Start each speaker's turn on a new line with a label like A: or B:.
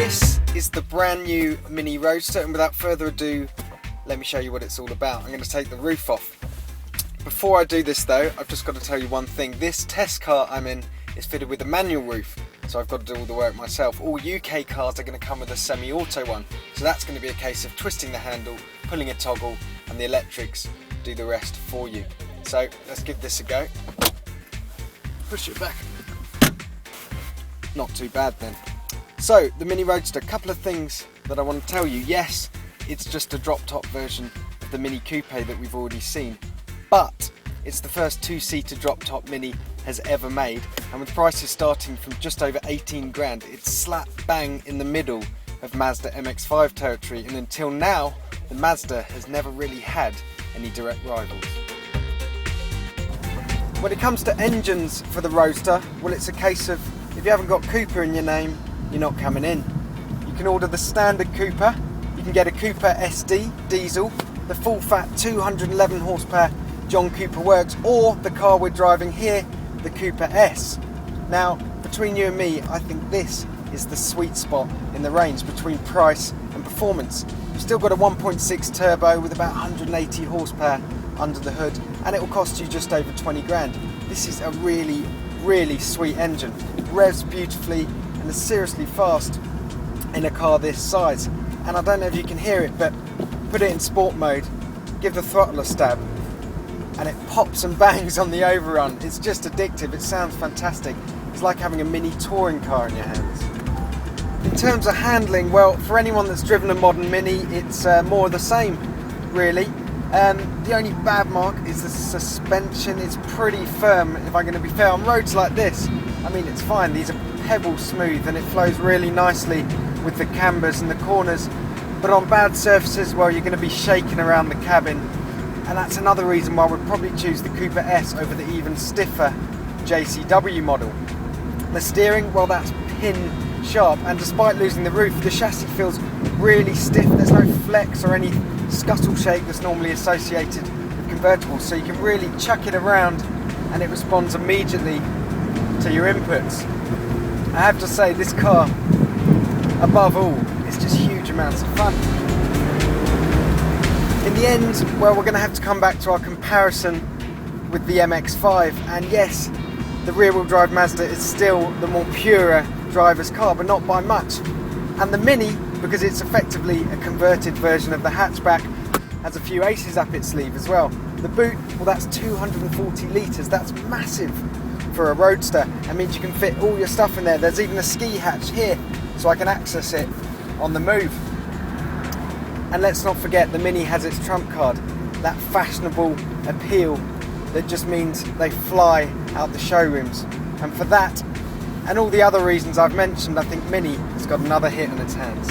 A: This is the brand new MINI Roadster, and without further ado, let me show you what it's all about. I'm going to take the roof off. Before I do this though, I've just got to tell you one thing. This test car I'm in is fitted with a manual roof, so I've got to do all the work myself. All UK cars are going to come with a semi-auto one, so that's going to be a case of twisting the handle, pulling a toggle, and the electrics do the rest for you. So let's give this a go. Push it back. Not too bad then. So the MINI Roadster, a couple of things that I want to tell you. Yes, it's just a drop top version of the Mini Coupe that we've already seen, but it's the first two-seater drop top Mini has ever made, and with prices starting from just over 18 grand, it's slap bang in the middle of Mazda MX-5 territory, and until now the Mazda has never really had any direct rivals. When it comes to engines for the Roadster, well, it's a case of if you haven't got Coupe in your name, you're not coming in. You can order the standard Coupe, you can get a Coupe SD diesel, the full fat 211 horsepower John Cooper Works, or the car we're driving here, the Coupe S. Now, between you and me, I think this is the sweet spot in the range between price and performance. You've still got a 1.6 turbo with about 180 horsepower under the hood, and it will cost you just over 20 grand. This is a really sweet engine. It revs beautifully and is seriously fast in a car this size. And I don't know if you can hear it, but put it in sport mode, give the throttle a stab, and it pops and bangs on the overrun. It's just addictive. It sounds fantastic. It's like having a mini touring car in your hands. In terms of handling, well, for anyone that's driven a modern Mini, it's more of the same, really. The only bad mark is the suspension. It's pretty firm, if I'm going to be fair. On roads like this, I mean, it's fine. These are pebble smooth and it flows really nicely with the cambers and the corners. But on bad surfaces, well, you're going to be shaking around the cabin. And that's another reason why we'd probably choose the Coupe S over the even stiffer JCW model. The steering, well, that's pin sharp, and despite losing the roof, the chassis feels really stiff. There's no flex or any scuttle shake that's normally associated with convertibles, so you can really chuck it around and it responds immediately to your inputs. I have to say, this car, above all, is just huge amounts of fun. In the end, well, we're going to have to come back to our comparison with the MX-5, and yes, the rear-wheel drive Mazda is still the more purer driver's car, but not by much. And the Mini, because it's effectively a converted version of the hatchback, has a few aces up its sleeve as well. The boot, well, that's 240 litres, that's massive for a Roadster. That means you can fit all your stuff in there. There's even a ski hatch here, so I can access it on the move. And let's not forget, the Mini has its trump card, that fashionable appeal that just means they fly out the showrooms. And for that, and all the other reasons I've mentioned, I think Mini has got another hit on its hands.